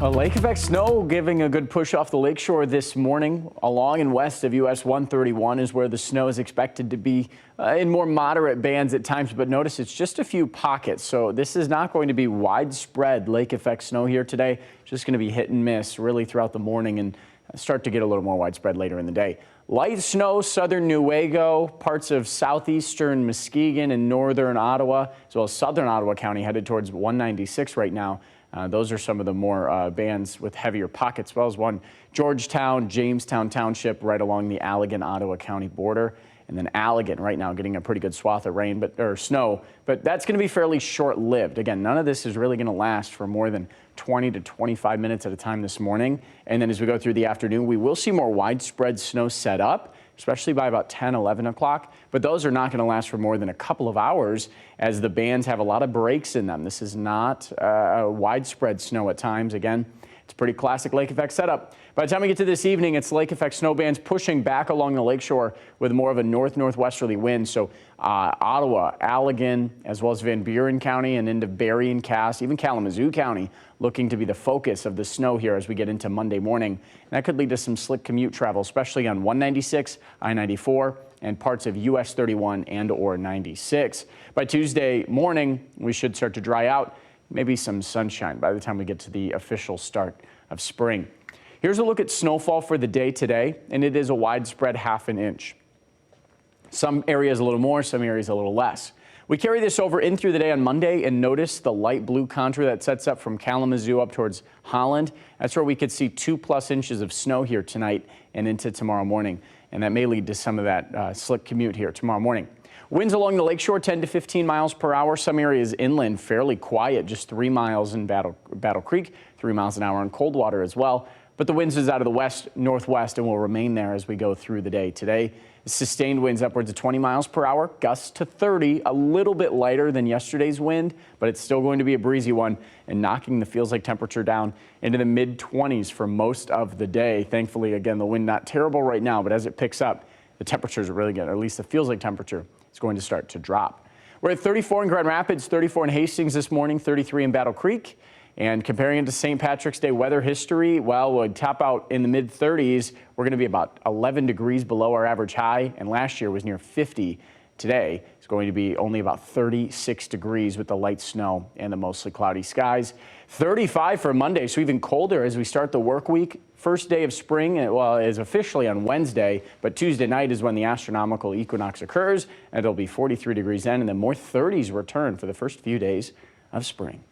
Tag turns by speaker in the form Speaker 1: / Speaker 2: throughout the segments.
Speaker 1: Lake effect snow giving a good push off the lakeshore this morning. Along and west of US 131 is where the snow is expected to be in more moderate bands at times, but notice it's just a few pockets. So this is not going to be widespread lake effect snow here today. It's just going to be hit and miss really throughout the morning and start to get a little more widespread later in the day. Light snow, southern Newaygo, parts of southeastern Muskegon and northern Ottawa, as well as southern Ottawa County headed towards 196 right now. Those are some of the more bands with heavier pockets, as well as one Georgetown, Jamestown Township right along the Allegan, Ottawa County border. And then Allegan right now getting a pretty good swath of rain or snow, but that's going to be fairly short-lived. Again, none of this is really going to last for more than 20 to 25 minutes at a time this morning. And then as we go through the afternoon, we will see more widespread snow set up, especially by about 10, 11 o'clock. But those are not going to last for more than a couple of hours as the bands have a lot of breaks in them. This is not widespread snow at times. Again, it's a pretty classic lake effect setup. By the time we get to this evening, it's lake effect snow bands pushing back along the lakeshore with more of a north-northwesterly wind. So Ottawa, Allegan, as well as Van Buren County and into Barrie and Cass, even Kalamazoo County, looking to be the focus of the snow here as we get into Monday morning. And that could lead to some slick commute travel, especially on 196, I-94, and parts of US 31 and or 96. By Tuesday morning, we should start to dry out, maybe some sunshine by the time we get to the official start of spring. Here's a look at snowfall for the day today, and it is a widespread ½ an inch. Some areas a little more, some areas a little less. We carry this over in through the day on Monday and notice the light blue contour that sets up from Kalamazoo up towards Holland. That's where we could see 2+ inches of snow here tonight and into tomorrow morning. And that may lead to some of that slick commute here tomorrow morning. Winds along the lakeshore 10 to 15 miles per hour. Some areas inland fairly quiet, just 3 miles in Battle Creek, 3 miles an hour in Coldwater as well. But the winds is out of the west northwest and will remain there as we go through the day today. Sustained winds upwards of 20 miles per hour, gusts to 30, a little bit lighter than yesterday's wind, but it's still going to be a breezy one and knocking the feels like temperature down into the mid-20s for most of the day. Thankfully, again, the wind not terrible right now, but as it picks up, the temperatures are really good, or at least the feels like temperature is going to start to drop. We're at 34 in Grand Rapids, 34 in Hastings this morning, 33 in Battle Creek. And comparing it to St. Patrick's Day weather history, well, we'll top out in the mid-30s. We're going to be about 11 degrees below our average high, and last year was near 50. Today it's going to be only about 36 degrees with the light snow and the mostly cloudy skies. 35 for Monday, so even colder as we start the work week. First day of spring, well, is officially on Wednesday, but Tuesday night is when the astronomical equinox occurs, and it'll be 43 degrees then, and then more 30s return for the first few days of spring.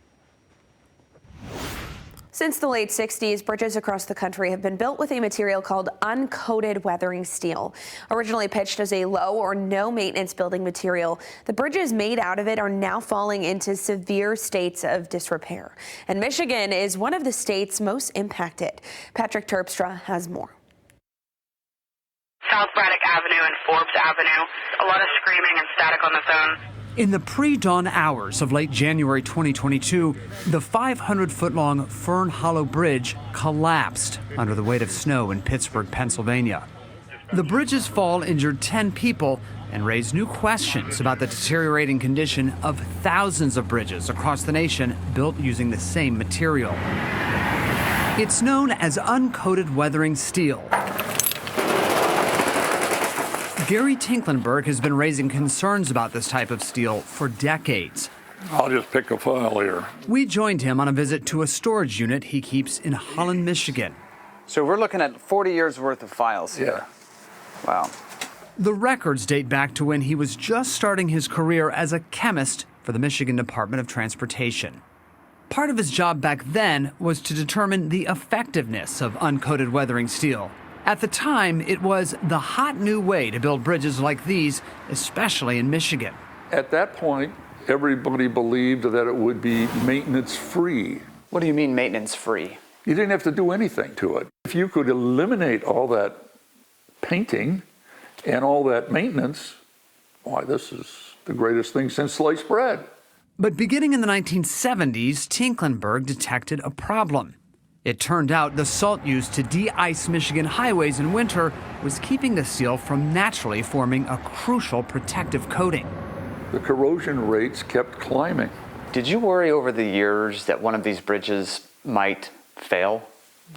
Speaker 2: Since the late 60s, bridges across the country have been built with a material called uncoated weathering steel. Originally pitched as a low or no maintenance building material, the bridges made out of it are now falling into severe states of disrepair. And Michigan is one of the states most impacted. Patrick Terpstra has more.
Speaker 3: South Braddock Avenue and Forbes Avenue. A lot of screaming and static on the phone.
Speaker 4: In the pre-dawn hours of late January 2022, the 500-foot-long Fern Hollow Bridge collapsed under the weight of snow in Pittsburgh, Pennsylvania. The bridge's fall injured 10 people and raised new questions about the deteriorating condition of thousands of bridges across the nation built using the same material. It's known as uncoated weathering steel. Gary Tinklenberg has been raising concerns about this type of steel for decades.
Speaker 5: I'll just pick a file here.
Speaker 4: We joined him on a visit to a storage unit he keeps in Holland, Michigan.
Speaker 6: So we're looking at 40 years worth of files here.
Speaker 5: Yeah.
Speaker 6: Wow.
Speaker 4: The records date back to when he was just starting his career as a chemist for the Michigan Department of Transportation. Part of his job back then was to determine the effectiveness of uncoated weathering steel. At the time, it was the hot new way to build bridges like these, especially in Michigan.
Speaker 5: At that point, everybody believed that it would be maintenance-free.
Speaker 6: What do you mean maintenance-free?
Speaker 5: You didn't have to do anything to it. If you could eliminate all that painting and all that maintenance, why, this is the greatest thing since sliced bread.
Speaker 4: But beginning in the 1970s, Tinklenberg detected a problem. It turned out the salt used to de-ice Michigan highways in winter was keeping the steel from naturally forming a crucial protective coating.
Speaker 5: The corrosion rates kept climbing.
Speaker 6: Did you worry over the years that one of these bridges might fail?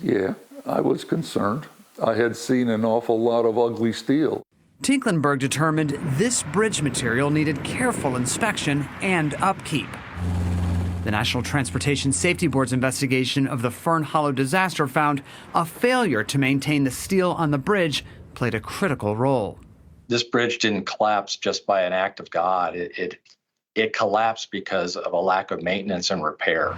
Speaker 5: Yeah, I was concerned. I had seen an awful lot of ugly steel.
Speaker 4: Tinklenburg determined this bridge material needed careful inspection and upkeep. The National Transportation Safety Board's investigation of the Fern Hollow disaster found a failure to maintain the steel on the bridge played a critical role.
Speaker 7: This bridge didn't collapse just by an act of God. It collapsed because of a lack of maintenance and repair.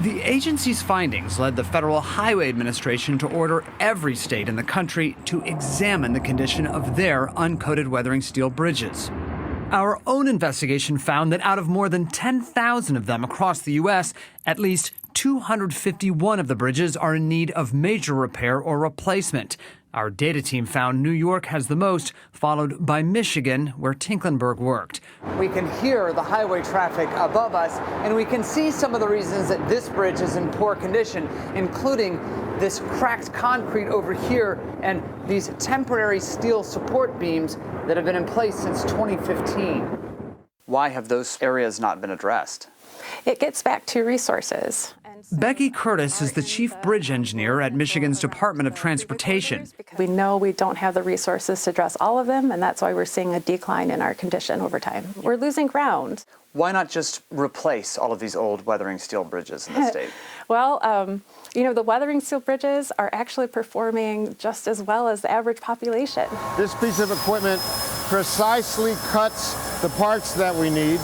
Speaker 4: The agency's findings led the Federal Highway Administration to order every state in the country to examine the condition of their uncoated weathering steel bridges. Our own investigation found that out of more than 10,000 of them across the U.S., at least 251 of the bridges are in need of major repair or replacement. Our data team found New York has the most, followed by Michigan, where Tinklenburg worked.
Speaker 8: We can hear the highway traffic above us, and we can see some of the reasons that this bridge is in poor condition, including this cracked concrete over here and these temporary steel support beams that have been in place since 2015.
Speaker 6: Why have those areas not been addressed?
Speaker 9: It gets back to resources.
Speaker 4: Becky Curtis is the chief bridge engineer at Michigan's Department of Transportation.
Speaker 9: We know we don't have the resources to address all of them, and that's why we're seeing a decline in our condition over time. We're losing ground.
Speaker 6: Why not just replace all of these old weathering steel bridges in the state?
Speaker 9: Well, the weathering steel bridges are actually performing just as well as the average population.
Speaker 10: This piece of equipment precisely cuts the parts that we need.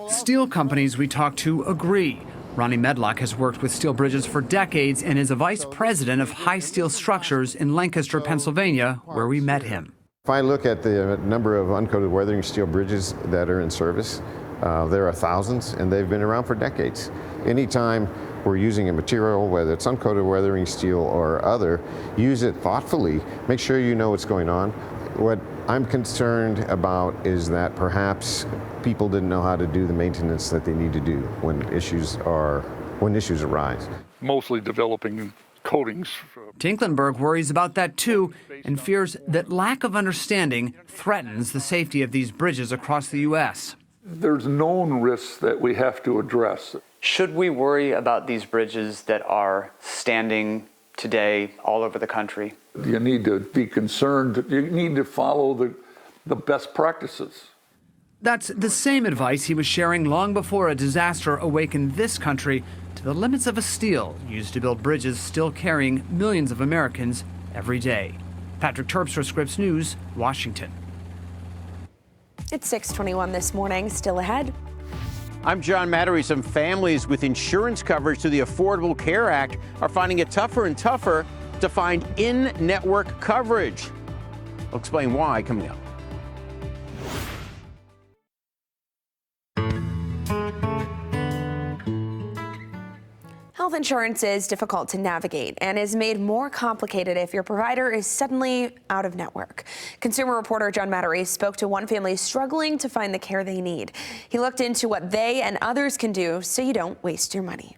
Speaker 4: Steel companies we talked to agree. Ronnie Medlock has worked with steel bridges for decades and is a vice president of high steel structures in Lancaster, Pennsylvania, where we met him.
Speaker 10: If I look at the number of uncoated weathering steel bridges that are in service, there are thousands, and they've been around for decades. Anytime we're using a material, whether it's uncoated weathering steel or other, use it thoughtfully. Make sure you know what's going on. What I'm concerned about is that perhaps people didn't know how to do the maintenance that they need to do when issues arise.
Speaker 5: Mostly developing coatings.
Speaker 4: Tinklenburg worries about that too and fears that lack of understanding threatens the safety of these bridges across the U.S.
Speaker 5: There's known risks that we have to address.
Speaker 6: Should we worry about these bridges that are standing today all over the country?
Speaker 5: You need to be concerned. You need to follow the best practices.
Speaker 4: That's the same advice he was sharing long before a disaster awakened this country to the limits of a steel used to build bridges still carrying millions of Americans every day. Patrick Terpstra, Scripps News, Washington.
Speaker 2: It's 6:21 this morning. Still ahead.
Speaker 11: I'm John Mattery. Some families with insurance coverage through the Affordable Care Act are finding it tougher and tougher to find in-network coverage. I'll explain why coming up.
Speaker 2: Health insurance is difficult to navigate and is made more complicated if your provider is suddenly out of network. Consumer reporter John Mattery spoke to one family struggling to find the care they need. He looked into what they and others can do so you don't waste your money.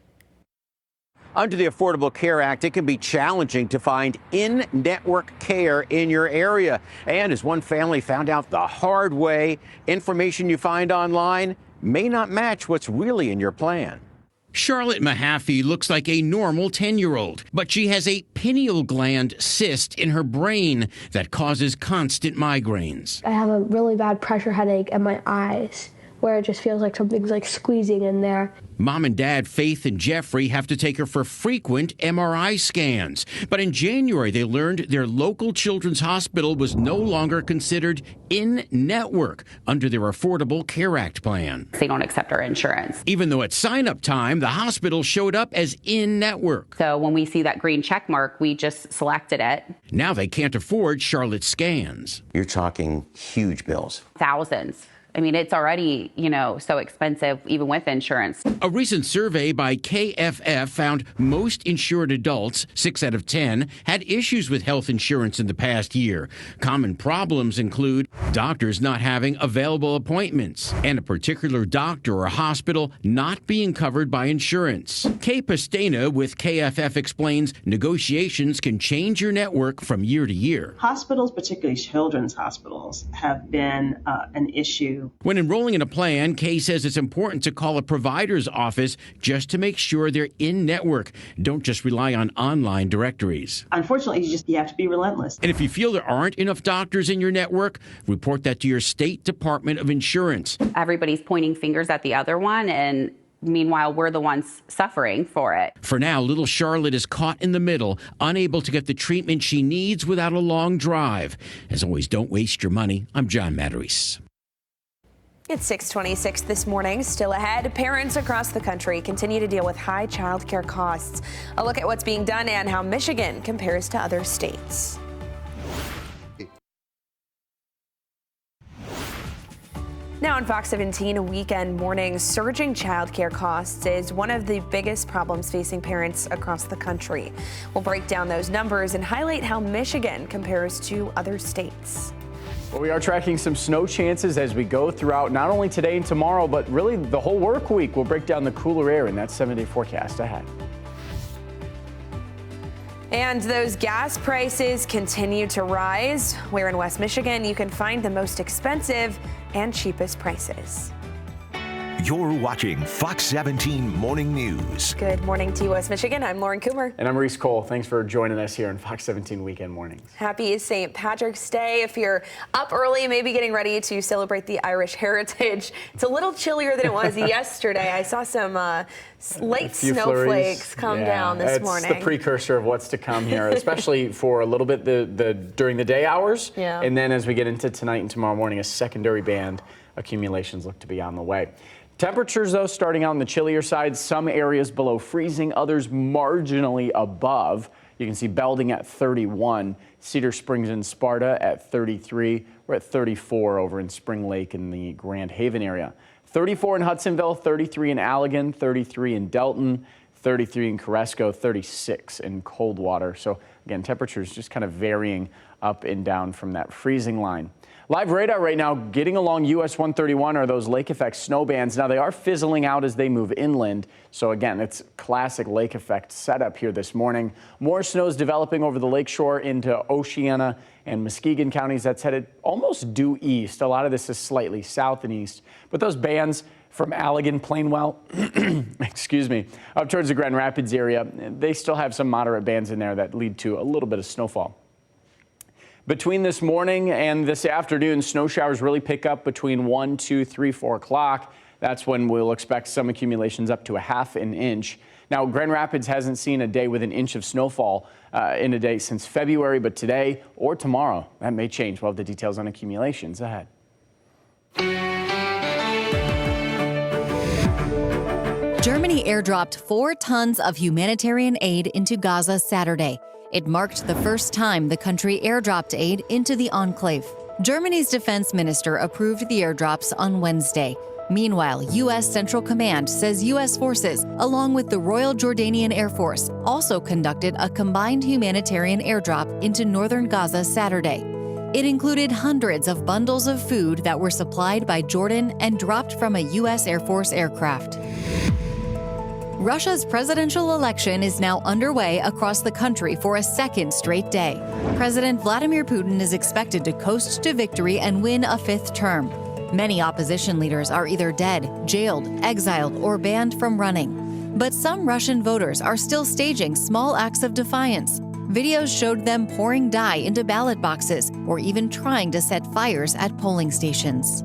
Speaker 11: Under the Affordable Care Act, it can be challenging to find in-network care in your area. And as one family found out the hard way, information you find online may not match what's really in your plan.
Speaker 12: Charlotte Mahaffey looks like a normal 10-year-old, but she has a pineal gland cyst in her brain that causes constant migraines.
Speaker 13: I have a really bad pressure headache in my eyes, where it just feels like something's like squeezing in there.
Speaker 12: Mom and Dad, Faith and Jeffrey, have to take her for frequent MRI scans. But in January, they learned their local children's hospital was no longer considered in-network under their Affordable Care Act plan.
Speaker 14: They don't accept our insurance.
Speaker 12: Even though at sign-up time, the hospital showed up as in-network.
Speaker 14: So when we see that green check mark, we just selected it.
Speaker 12: Now they can't afford Charlotte's scans.
Speaker 11: You're talking huge bills.
Speaker 14: Thousands. I mean, it's already, so expensive, even with insurance.
Speaker 12: A recent survey by KFF found most insured adults, 6 out of 10, had issues with health insurance in the past year. Common problems include doctors not having available appointments and a particular doctor or hospital not being covered by insurance. Kay Pastena with KFF explains negotiations can change your network from year to year.
Speaker 15: Hospitals, particularly children's hospitals, have been an issue you.
Speaker 12: When enrolling in a plan, Kay says it's important to call a provider's office just to make sure they're in-network. Don't just rely on online directories.
Speaker 15: Unfortunately, you have to be relentless.
Speaker 12: And if you feel there aren't enough doctors in your network, report that to your state Department of Insurance.
Speaker 14: Everybody's pointing fingers at the other one, and meanwhile, we're the ones suffering for it.
Speaker 12: For now, little Charlotte is caught in the middle, unable to get the treatment she needs without a long drive. As always, don't waste your money. I'm John Matarese.
Speaker 2: It's 6:26 this morning. Still ahead, parents across the country continue to deal with high child care costs. A look at what's being done and how Michigan compares to other states. Now on Fox 17 weekend mornings, surging childcare costs is one of the biggest problems facing parents across the country. We'll break down those numbers and highlight how Michigan compares to other states.
Speaker 1: Well, we are tracking some snow chances as we go throughout not only today and tomorrow, but really the whole work week. We'll break down the cooler air in that 7-day forecast ahead.
Speaker 2: And those gas prices continue to rise. Where in West Michigan you can find the most expensive and cheapest prices.
Speaker 16: You're watching Fox 17 Morning News.
Speaker 2: Good morning to you, West Michigan. I'm Lauren Coomer.
Speaker 1: And I'm Reese Cole. Thanks for joining us here on Fox 17 Weekend Mornings.
Speaker 2: Happy St. Patrick's Day. If you're up early, maybe getting ready to celebrate the Irish heritage. It's a little chillier than it was yesterday. I saw some late snowflakes come down this morning.
Speaker 1: It's the precursor of what's to come here, especially for a little bit during the day hours.
Speaker 2: Yeah.
Speaker 1: And then as we get into tonight and tomorrow morning, a secondary band accumulations look to be on the way. Temperatures, though, starting out on the chillier side, some areas below freezing, others marginally above. You can see Belding at 31, Cedar Springs and Sparta at 33. We're at 34 over in Spring Lake in the Grand Haven area. 34 in Hudsonville, 33 in Allegan, 33 in Delton, 33 in Coresco, 36 in Coldwater. So again, temperatures just kind of varying up and down from that freezing line. Live radar right now getting along US 131 are those lake effect snow bands. Now they are fizzling out as they move inland. So again, it's classic lake effect setup here this morning. More snow is developing over the lakeshore into Oceana and Muskegon counties. That's headed almost due east. A lot of this is slightly south and east, but those bands from Allegan, Plainwell, excuse me, up towards the Grand Rapids area, they still have some moderate bands in there that lead to a little bit of snowfall. Between this morning and this afternoon, snow showers really pick up between 1, 2, 3, 4 o'clock. That's when we'll expect some accumulations up to a ½ an inch. Now, Grand Rapids hasn't seen a day with an inch of snowfall in a day since February, but today or tomorrow, that may change. We'll have the details on accumulations ahead.
Speaker 17: Germany airdropped 4 tons of humanitarian aid into Gaza Saturday. It marked the first time the country airdropped aid into the enclave. Germany's defense minister approved the airdrops on Wednesday. Meanwhile, U.S. Central Command says U.S. forces, along with the Royal Jordanian Air Force, also conducted a combined humanitarian airdrop into northern Gaza Saturday. It included hundreds of bundles of food that were supplied by Jordan and dropped from a U.S. Air Force aircraft. Russia's presidential election is now underway across the country for a second straight day. President Vladimir Putin is expected to coast to victory and win a 5th term. Many opposition leaders are either dead, jailed, exiled, or banned from running. But some Russian voters are still staging small acts of defiance. Videos showed them pouring dye into ballot boxes or even trying to set fires at polling stations.